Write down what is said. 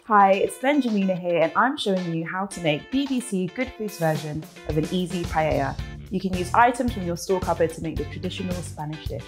Hi, it's Benjamina here, and I'm showing you how to make BBC Good Foods version of an easy paella. You can use items from your store cupboard to make the traditional Spanish dish.